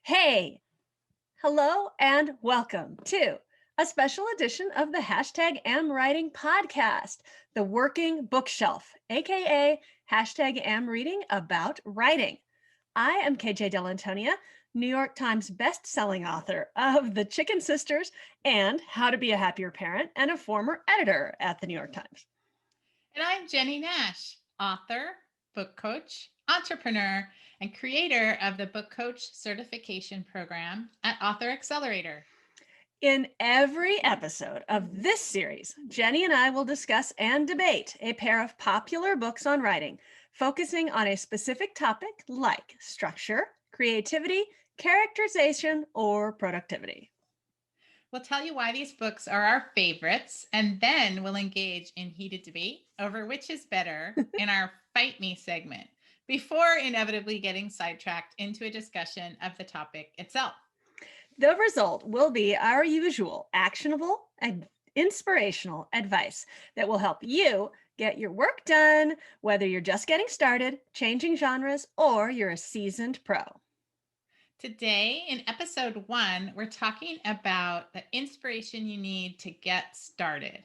Hey, hello, and welcome to a special edition of the Am Writing podcast, the working bookshelf, aka Am Reading about writing. I am KJ Dell'Antonia, New York Times best-selling author of The Chicken Sisters and How to Be a Happier Parent, and a former editor at the New York Times. And I'm Jennie Nash, author, book coach, entrepreneur, and creator of the Book Coach Certification Program at Author Accelerator. In every episode of this series, Jennie and I will discuss and debate a pair of popular books on writing, focusing on a specific topic like structure, creativity, characterization, or productivity. We'll tell you why these books are our favorites, and then we'll engage in heated debate over which is better in our Fight Me segment, before inevitably getting sidetracked into a discussion of the topic itself. The result will be our usual actionable and inspirational advice that will help you get your work done, whether you're just getting started, changing genres, or you're a seasoned pro. Today, in episode 1, we're talking about the inspiration you need to get started.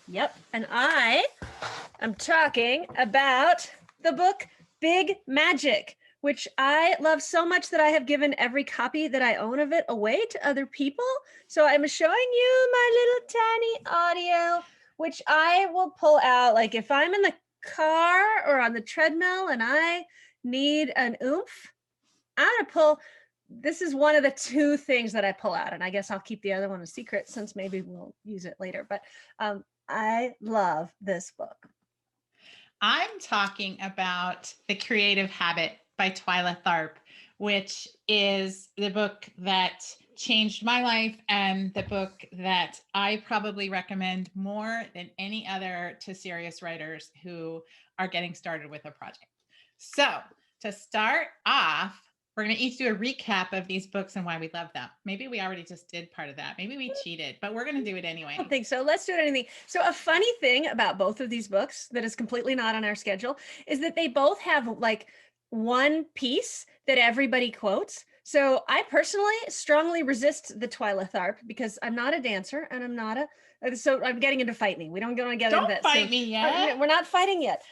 Yep. And I am talking about the book Big Magic, which I love so much that I have given every copy that I own of it away to other people. So I'm showing you my little tiny audio, which I will pull out. Like if I'm in the car or on the treadmill and I need an oomph, I'm going to pull. This is one of the two things that I pull out. And I guess I'll keep the other one a secret since maybe we'll use it later. But I love this book. I'm talking about The Creative Habit by Twyla Tharp, which is the book that changed my life and the book that I probably recommend more than any other to serious writers who are getting started with a project. So to start off, we're going to each do a recap of these books and why we love them. Maybe we already just did part of that. Maybe we cheated, but we're going to do it anyway. I don't think so. Let's do it anything. So a funny thing about both of these books that is completely not on our schedule is that they both have like one piece that everybody quotes. So I personally strongly resist the Twyla Tharp because I'm not a dancer and I'm not a, so I'm getting into Fight Me. We don't go together into Don't that. fight me yet. We're not fighting yet.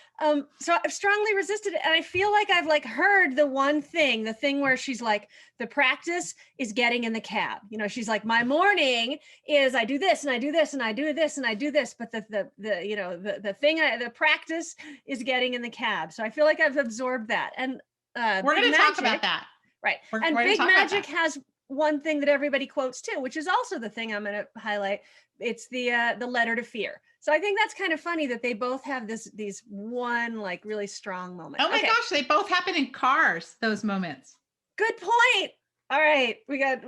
So I've strongly resisted it. And I feel like I've like heard the one thing, the thing where she's like, the practice is getting in the cab. You know, she's like, my morning is I do this and I do this and I do this and I do this. But the practice is getting in the cab. So I feel like I've absorbed that. And we're going to talk about that. Right. We're and Big Magic has one thing that everybody quotes too, which is also the thing I'm going to highlight. It's the letter to fear. So I think that's kind of funny that they both have these one like really strong moment. Oh my gosh, they both happen in cars, those moments. Good point. All right, we got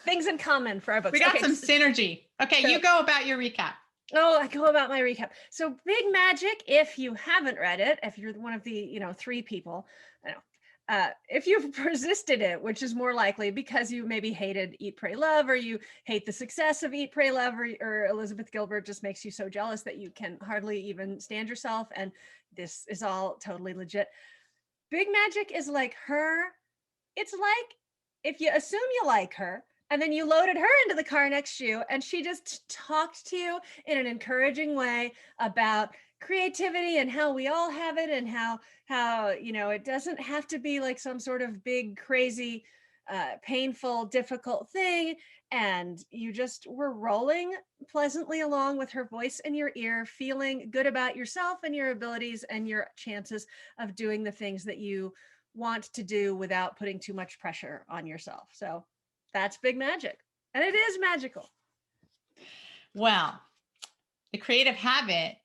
things in common for our books. We got some synergy. Okay, so, you go about your recap. Oh, I go about my recap. So Big Magic, if you haven't read it, if you're one of the 3 people, I know. If you've resisted it, which is more likely because you maybe hated Eat, Pray, Love, or you hate the success of Eat, Pray, Love, or Elizabeth Gilbert just makes you so jealous that you can hardly even stand yourself. And this is all totally legit. Big Magic is like her. It's like if you assume you like her and then you loaded her into the car next to you and she just talked to you in an encouraging way about creativity and how we all have it and how it doesn't have to be like some sort of big crazy painful difficult thing, and you just were rolling pleasantly along with her voice in your ear, feeling good about yourself and your abilities and your chances of doing the things that you want to do without putting too much pressure on yourself. So that's Big Magic, and it is magical. Well, The Creative Habit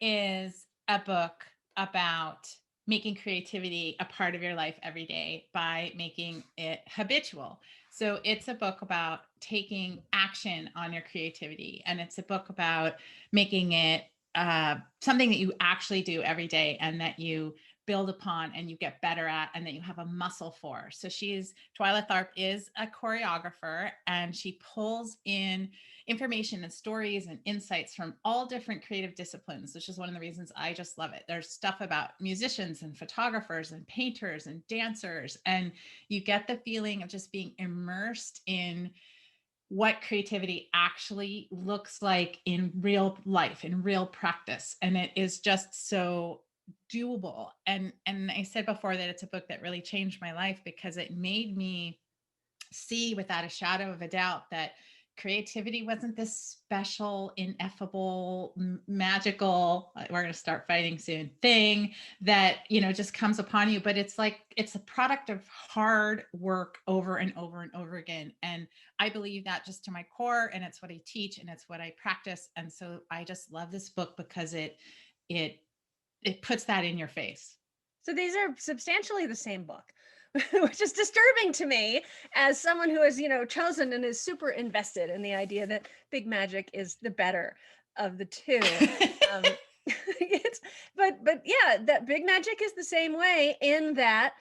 is a book about making creativity a part of your life every day by making it habitual. So it's a book about taking action on your creativity, and it's a book about making it something that you actually do every day and that you build upon and you get better at and that you have a muscle for. So Twyla Tharp is a choreographer, and she pulls in information and stories and insights from all different creative disciplines, which is one of the reasons I just love it. There's stuff about musicians and photographers and painters and dancers, and you get the feeling of just being immersed in what creativity actually looks like in real life, in real practice. And it is just so doable. And I said before that it's a book that really changed my life because it made me see without a shadow of a doubt that creativity wasn't this special, ineffable, magical, we're going to start fighting soon thing that, just comes upon you. But it's like, it's a product of hard work over and over and over again. And I believe that just to my core, and it's what I teach and it's what I practice. And so I just love this book because it puts that in your face. So these are substantially the same book, which is disturbing to me as someone who has, chosen and is super invested in the idea that Big Magic is the better of the two. But yeah, that Big Magic is the same way in that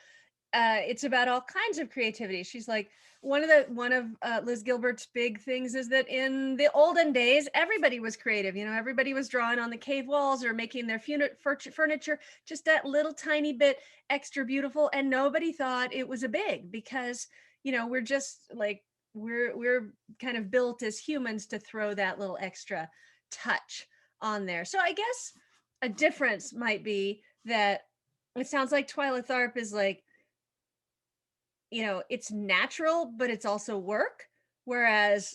it's about all kinds of creativity. She's like, one of Liz Gilbert's big things is that in the olden days, everybody was creative. Everybody was drawing on the cave walls or making their furniture just that little tiny bit extra beautiful, and nobody thought it was a big, because we're just like, we're kind of built as humans to throw that little extra touch on there. So I guess a difference might be that it sounds like Twyla Tharp is like, it's natural, but it's also work. Whereas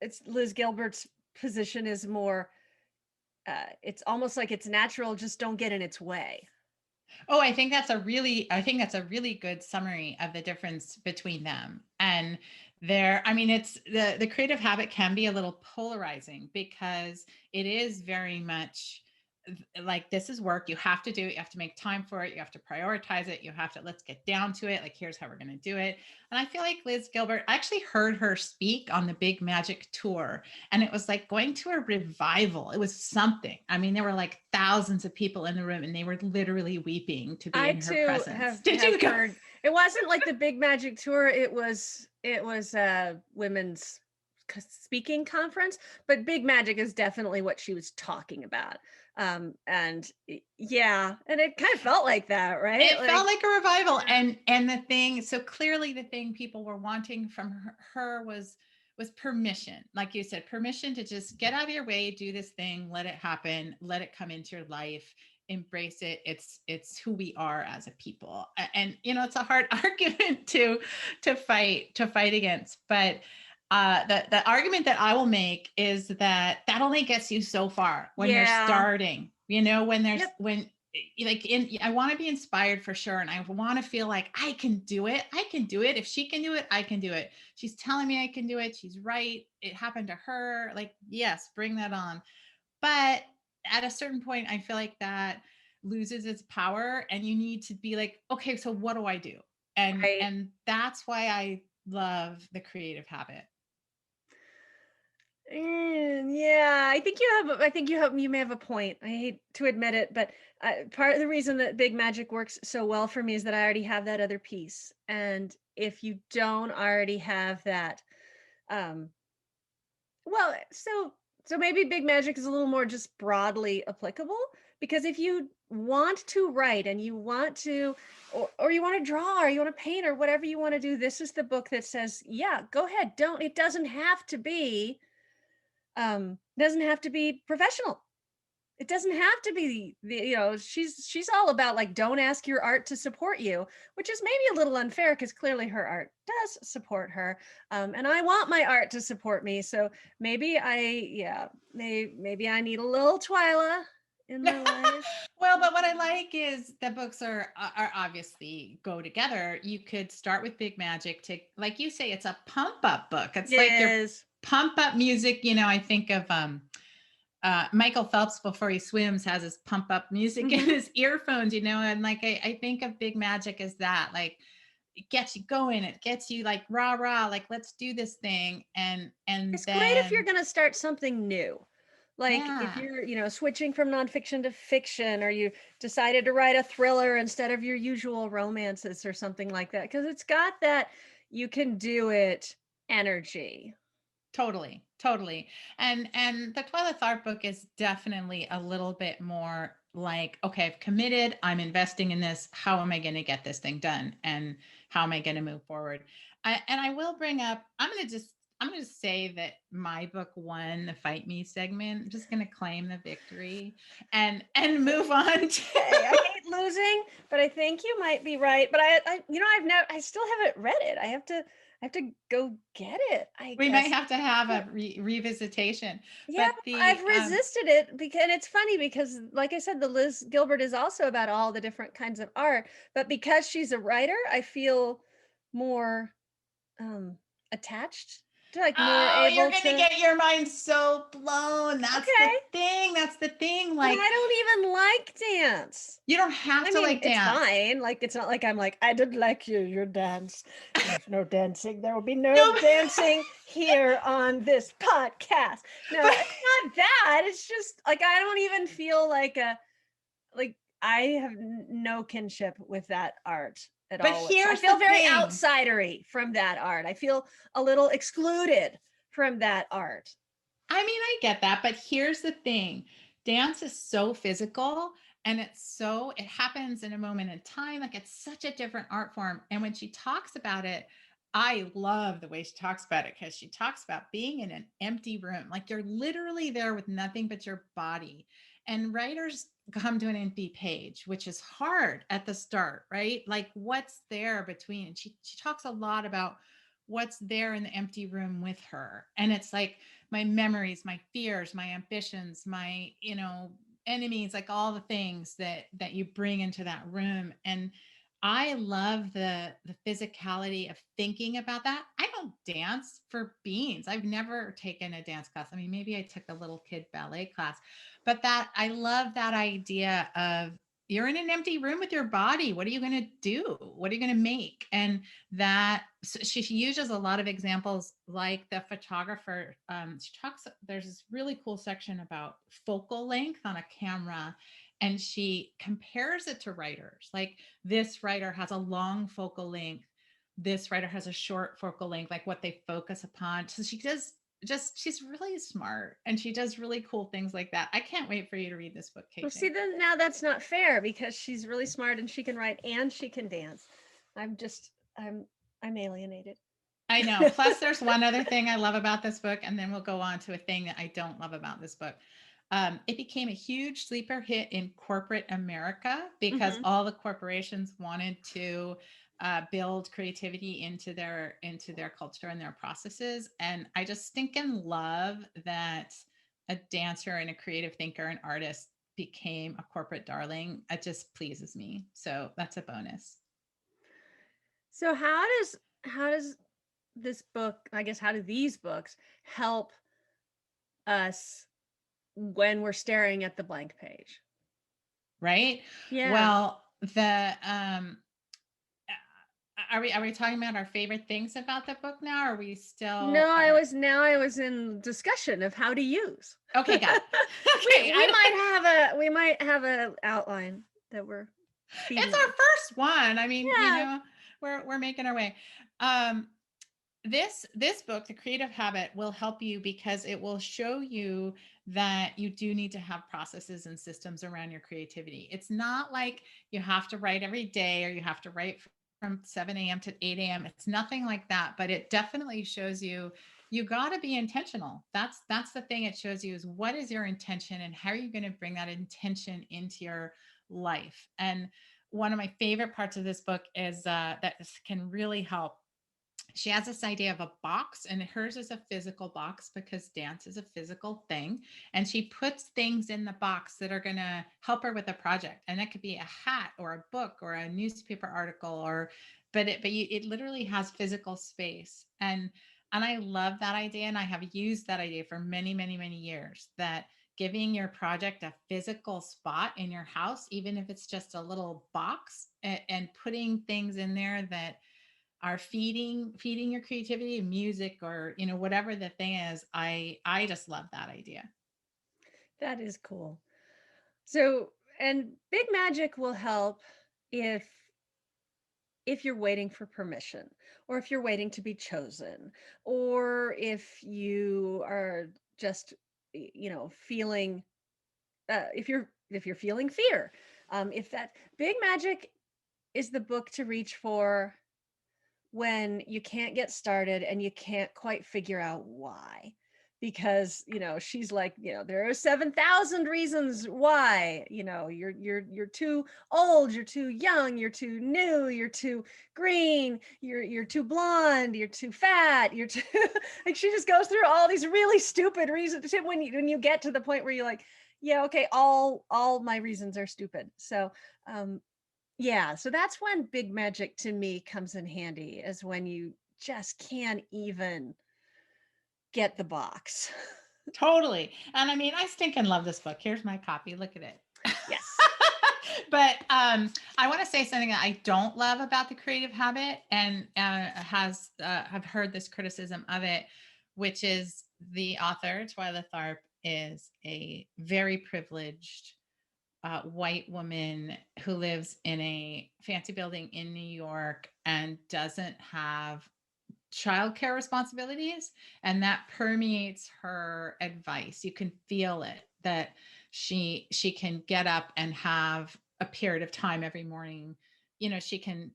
it's Liz Gilbert's position is more, it's almost like it's natural, just don't get in its way. Oh, I think that's a really good summary of the difference between them. And it's the creative habit can be a little polarizing because it is very much like, this is work. You have to do it. You have to make time for it. You have to prioritize it. Let's get down to it. Like, here's how we're going to do it. And I feel like Liz Gilbert, I actually heard her speak on the Big Magic tour, and it was like going to a revival. It was something. I mean, there were like thousands of people in the room, and they were literally weeping to be in her presence. Did you heard? It wasn't like the Big Magic tour. It was women's speaking conference, but Big Magic is definitely what she was talking about. And yeah, and it kind of felt like that, right? It felt like a revival. And so clearly the thing people were wanting from her was permission. Like you said, permission to just get out of your way, do this thing, let it happen, let it come into your life, embrace it. It's who we are as a people. And it's a hard argument to fight against, but the argument that I will make is that only gets you so far when you're starting, when there's, I want to be inspired for sure. And I want to feel like I can do it. If she can do it, I can do it. She's telling me I can do it. She's right. It happened to her. Like, yes, bring that on. But at a certain point, I feel like that loses its power, and you need to be like, okay, so what do I do? And that's why I love the creative habit. Yeah, I think you may have a point. I hate to admit it, but part of the reason that Big Magic works so well for me is that I already have that other piece. And if you don't already have that, well, so maybe Big Magic is a little more just broadly applicable, because if you want to write and you want to, or you want to draw, or you want to paint, or whatever you want to do, this is the book that says, yeah, go ahead. It doesn't have to be professional. It doesn't have to be she's all about like, don't ask your art to support you, which is maybe a little unfair because clearly her art does support her. And I want my art to support me. So maybe maybe I need a little Twyla in my life. Well, but what I like is the books are obviously go together. You could start with Big Magic to, like you say, it's a pump up book. It's like your pump up music. I think of Michael Phelps before he swims has his pump up music in his earphones, and like I think of Big Magic as that, like, it gets you going, it gets you like rah, like, let's do this thing. And it's great if you're going to start something new. Like if Yeah. you're, switching from nonfiction to fiction, or you decided to write a thriller instead of your usual romances or something like that, because it's got that you can do it energy. Totally, totally. And the Twyla Tharp book is definitely a little bit more like, okay, I've committed, I'm investing in this. How am I going to get this thing done? And how am I going to move forward? And I will bring up, I'm going to say that my book won the Fight Me segment. I'm just going to claim the victory and move on to Hey, I hate losing, but I think you might be right. But I still haven't read it. I have to go get it, I we might guess. have to have a revisitation. Yeah, But I've resisted it because, and it's funny because, like I said, the Liz Gilbert is also about all the different kinds of art. But because she's a writer, I feel more um attached, to like more Oh, you're able going to to. get your mind so blown. That's the Okay, thing. That's the thing. but Like, I don't even like dance. you don't have I to mean, like it's dance. fine. Like, it's not like I'm like, I didn't like your dance. There's no dancing. There will be no No, dancing here on this podcast. No, but it's not that. It's just like I don't even feel like I have no kinship with that art at but all. I here's the feel very thing. outsidery from that art. I feel a little excluded from that art. I mean, I get that, but here's the thing. Dance is so physical and it happens in a moment in time. Like it's such a different art form. And when she talks about it, I love the way she talks about it because she talks about being in an empty room. Like you're literally there with nothing but your body. And writers come to an empty page, which is hard at the start, right? Like what's there between. And she talks a lot about what's there in the empty room with her. And it's like, my memories, my fears, my ambitions, my, enemies, like all the things that you bring into that room. And I love the physicality of thinking about that. I don't dance for beans. I've never taken a dance class. I mean, maybe I took a little kid ballet class, but that I love that idea of you're in an empty room with your body. What are you going to do? What are you going to make? And that so she uses a lot of examples like the photographer. She talks, there's this really cool section about focal length on a camera, and she compares it to writers. Like this writer has a long focal length, this writer has a short focal length, like what they focus upon. So she does just, she's really smart and she does really cool things like that. I can't wait for you to read this book, Well, see, KJ. then now that's not fair because she's really smart and she can write and she can dance. I'm just, I'm alienated. I know. Plus, there's one other thing I love about this book, and then we'll go on to a thing that I don't love about this book. It became a huge sleeper hit in corporate America because Hmm. all the corporations wanted to build creativity into their culture and their processes. And I just stinking love that a dancer and a creative thinker and artist became a corporate darling. It just pleases me. So that's a bonus. So how does this book, I guess, how do these books help us when we're staring at the blank page? Right? Yeah. Well, the are we talking about our favorite things about the book now? Or are we No, still I are was now I was in discussion of how to use. okay, got it. we Okay, we might have a outline that we're it's feeding our on. first one. I mean, Yeah. we're making our way. Um, this book, The Creative Habit, will help you because it will show you that you do need to have processes and systems around your creativity. It's not like you have to write every day or you have to write from 7 a.m. to 8 a.m. It's nothing like that, but it definitely shows you you got to be intentional. That's the thing it shows you is what is your intention and how are you going to bring that intention into your life. And one of my favorite parts of this book is that this can really help. She has this idea of a box, and hers is a physical box because dance is a physical thing. And she puts things in the box that are going to help her with a project. And it could be a hat or a book or a newspaper article it literally has physical space. And I love that idea. And I have used that idea for many, many, many years that giving your project a physical spot in your house, even if it's just a little box and putting things in there that are feeding your creativity, music, or whatever the thing is. I just love that idea. That is cool. So, and big magic will help if you're waiting for permission, or if you're waiting to be chosen, or if you are just feeling if you're feeling fear. If that big magic is the book to reach for when you can't get started and you can't quite figure out why, because she's like, there are 7,000 reasons why. You're too old, you're too young, you're too new, you're too green, you're too blonde, you're too fat, you're too like, she just goes through all these really stupid reasons when you get to the point where you're like, yeah, okay, all my reasons are stupid. So yeah, so that's when big magic to me comes in handy, is when you just can't even get the box. Totally. And I mean, I stinking love this book. Here's my copy. Look at it. Yes. But I want to say something that I don't love about the creative habit, and I've heard this criticism of it, which is the author Twyla Tharp is a very privileged white woman who lives in a fancy building in New York and doesn't have childcare responsibilities, and that permeates her advice. You can feel it, that she can get up and have a period of time every morning. She can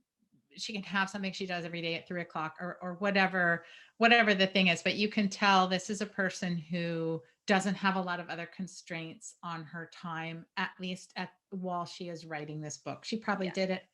have something she does every day at 3 o'clock, or whatever the thing is. But you can tell this is a person who doesn't have a lot of other constraints on her time, at least while she is writing this book. She probably Yeah. did it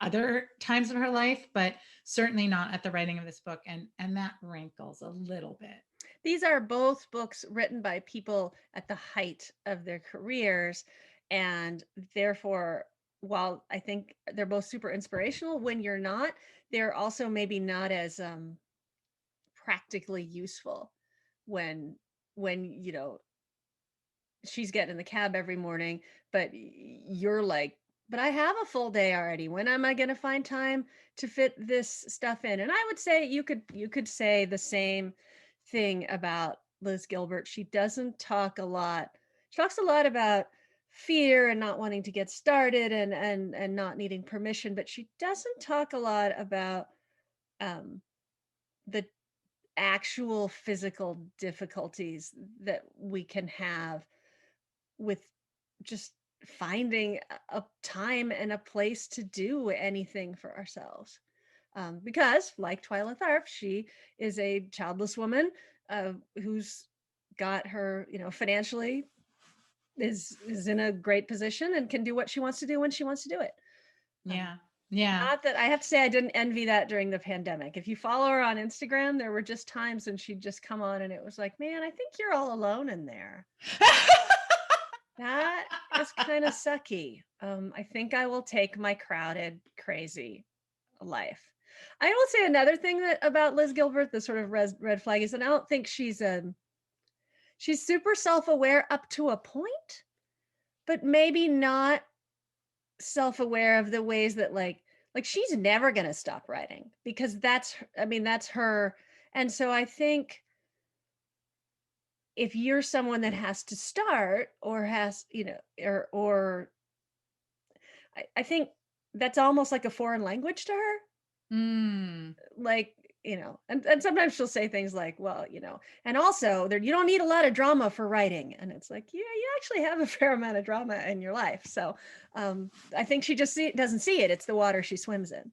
other times in her life, but certainly not at the writing of this book. And that rankles a little bit. These are both books written by people at the height of their careers, and therefore, while I think they're both super inspirational, when you're not, they're also maybe not as practically useful when she's getting in the cab every morning, but you're like, but I have a full day already. When am I going to find time to fit this stuff in? And I would say you could say the same thing about Liz Gilbert. She doesn't talk a lot. She talks a lot about fear and not wanting to get started, and not needing permission, but she doesn't talk a lot about um, the actual physical difficulties that we can have with just finding a time and a place to do anything for ourselves. Because, like Twyla Tharp, she is a childless woman who's got her, financially is in a great position and can do what she wants to do when she wants to do it. Um, Yeah. Not that I have to say I didn't envy that during the pandemic. If you follow her on Instagram, there were just times when she'd just come on and it was like, man, I think you're all alone in there. That is kind of sucky. I think I will take my crowded, crazy life. I will say another thing that about Liz Gilbert, the sort of red flag, is that I don't think she's super self-aware up to a point, but maybe not self-aware of the ways that like she's never going to stop writing, because that's her. And so I think if you're someone that has to start, or has, or I think that's almost like a foreign language to her. Mm. Like, and sometimes she'll say things like, well, and also there, you don't need a lot of drama for writing. And it's like, yeah, you actually have a fair amount of drama in your life. So I think she just doesn't see it. It's the water she swims in.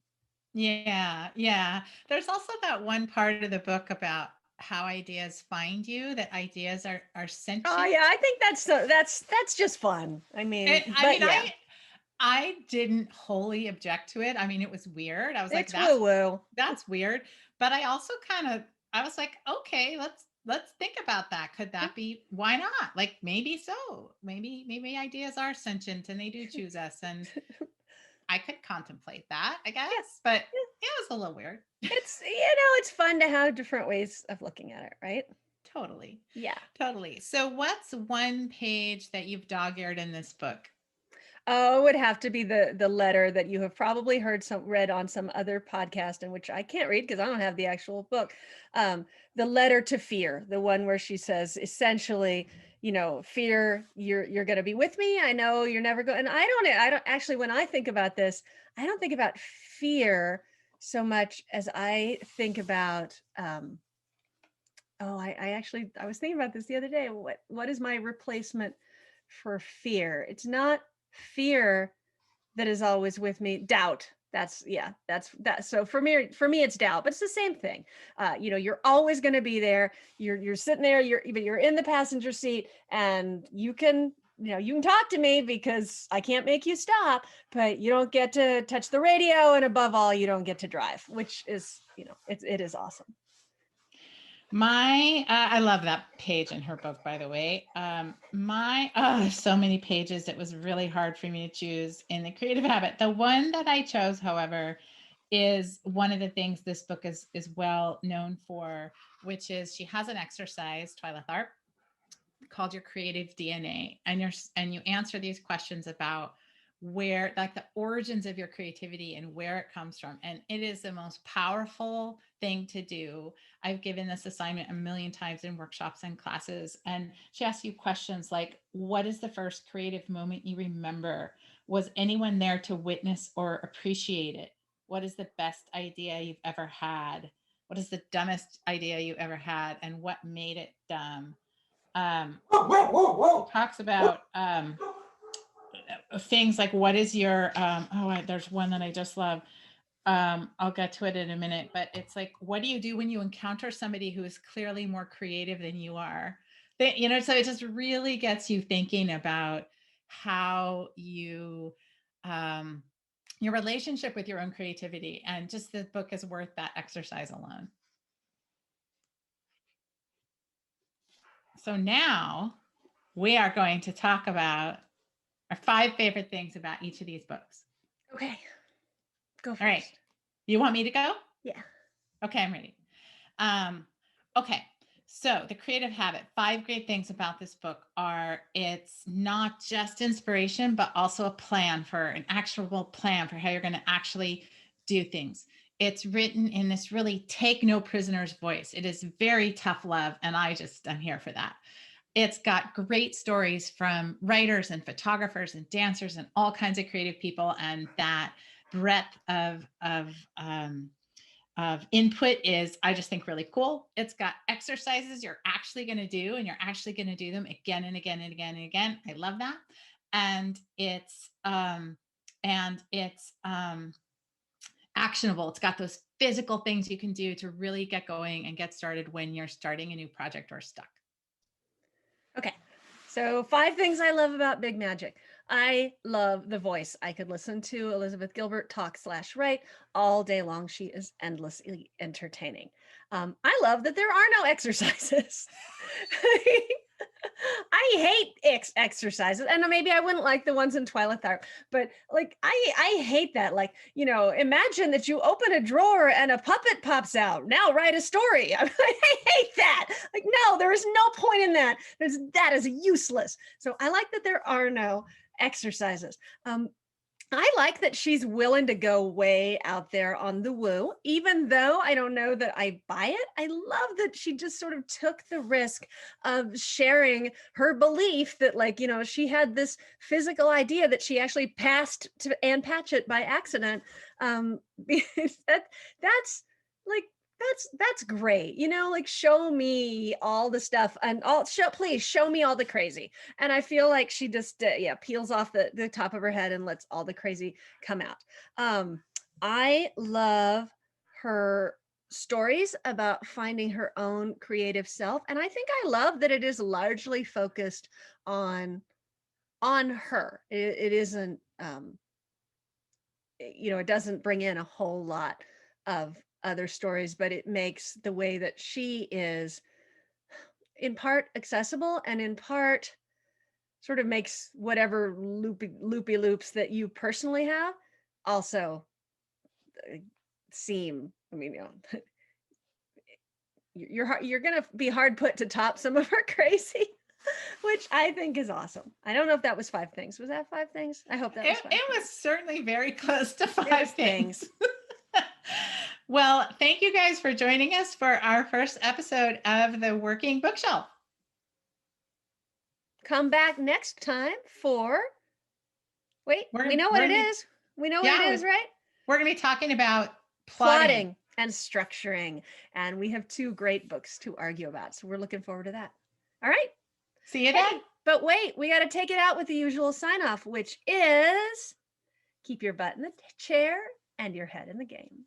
Yeah. There's also that one part of the book about how ideas find you, that ideas are Oh sentient. yeah, I think that's just fun. I mean, I but mean, yeah, I didn't wholly object to it. I mean, it was weird. I was like, it's woo woo. that's weird. But I also I was like, okay, let's think about that. Could that be, why not? Like, maybe so. Maybe ideas are sentient and they do choose us. And I could contemplate that, I Yeah, guess. But yeah. it was a little weird. It's fun to have different ways of looking at it, right? Totally. Yeah. Totally. So what's one page that you've dog-eared in this book? Oh, it would have to be the letter that you have probably read on some other podcast, in which I can't read because I don't have the actual book. The letter to fear, the one where she says essentially, fear, you're going to be with me. I know you're never going. And I don't actually, when I think about this, I don't think about fear so much as I think about, I was thinking about this the other day. What is my replacement for fear? It's not fear that is always with me. Doubt. That's that. So for me, it's doubt, but it's the same thing. You're always going to be there. You're sitting there. You're in the passenger seat, and you can talk to me because I can't make you stop, but you don't get to touch the radio, and above all, you don't get to drive, which is it is awesome. I love that page in her book, by the way. So many pages. It was really hard for me to choose in the creative habit. The one that I chose, however, is one of the things this book is well known for, which is she has an exercise, Twyla Tharp, called your creative DNA. And you answer these questions about where, like, the origins of your creativity and where it comes from. And it is the most powerful thing to do. I've given this assignment a million times in workshops and classes. And she asks you questions like, what is the first creative moment you remember? Was anyone there to witness or appreciate it? What is the best idea you've ever had? What is the dumbest idea you ever had? And what made it dumb? Talks about things like, what is your there's one that I just love. I'll get to it in a minute, but it's like, what do you do when you encounter somebody who is clearly more creative than you are? So it just really gets you thinking about how your relationship with your own creativity, and just the book is worth that exercise alone. So now we are going to talk about our 5 favorite things about each of these books. Okay. Go first. All right. You want me to go? Yeah. Okay, I'm ready. Okay. So The Creative Habit, 5 great things about this book are, it's not just inspiration, but also an actionable plan for how you're going to actually do things. It's written in this really take no prisoners voice. It is very tough love, and I'm here for that. It's got great stories from writers and photographers and dancers and all kinds of creative people, and that breadth of input is, I just think, really cool. It's got exercises you're actually going to do, and you're actually going to do them again and again and again and again. I love that. And it's actionable. It's got those physical things you can do to really get going and get started when you're starting a new project or stuck. Okay. So 5 things I love about Big Magic. I love the voice. I could listen to Elizabeth Gilbert talk/write all day long. She is endlessly entertaining. I love that there are no exercises. I hate exercises, and maybe I wouldn't like the ones in Twyla Tharp, but like I hate that. Like, imagine that you open a drawer and a puppet pops out. Now write a story. I hate that. Like, no, there is no point in that. That is useless. So I like that there are no exercises. I like that she's willing to go way out there on the woo, even though I don't know that I buy it. I love that she just sort of took the risk of sharing her belief that, like, she had this physical idea that she actually passed to Ann Patchett by accident. That's like, that's great. Like, show me all the stuff, and please show me all the crazy. And I feel like she just peels off the top of her head and lets all the crazy come out. I love her stories about finding her own creative self, and I think I love that it is largely focused on her. It isn't it doesn't bring in a whole lot of other stories, but it makes the way that she is in part accessible, and in part sort of makes whatever loopy loops that you personally have also seem, you're going to be hard put to top some of her crazy. which I think is awesome. I don't know if that was 5 things. Was that 5 things? I hope that was 5 It things. was certainly very close to It was 5 things. Well, thank you guys for joining us for our first episode of the Working Bookshelf. Come back next time for, wait, we know what it is. We know what it is, right? We're going to be talking about Plotting and structuring. And we have 2 great books to argue about. So we're looking forward to that. All right. See you then. But wait, we got to take it out with the usual sign off, which is keep your butt in the chair and your head in the game.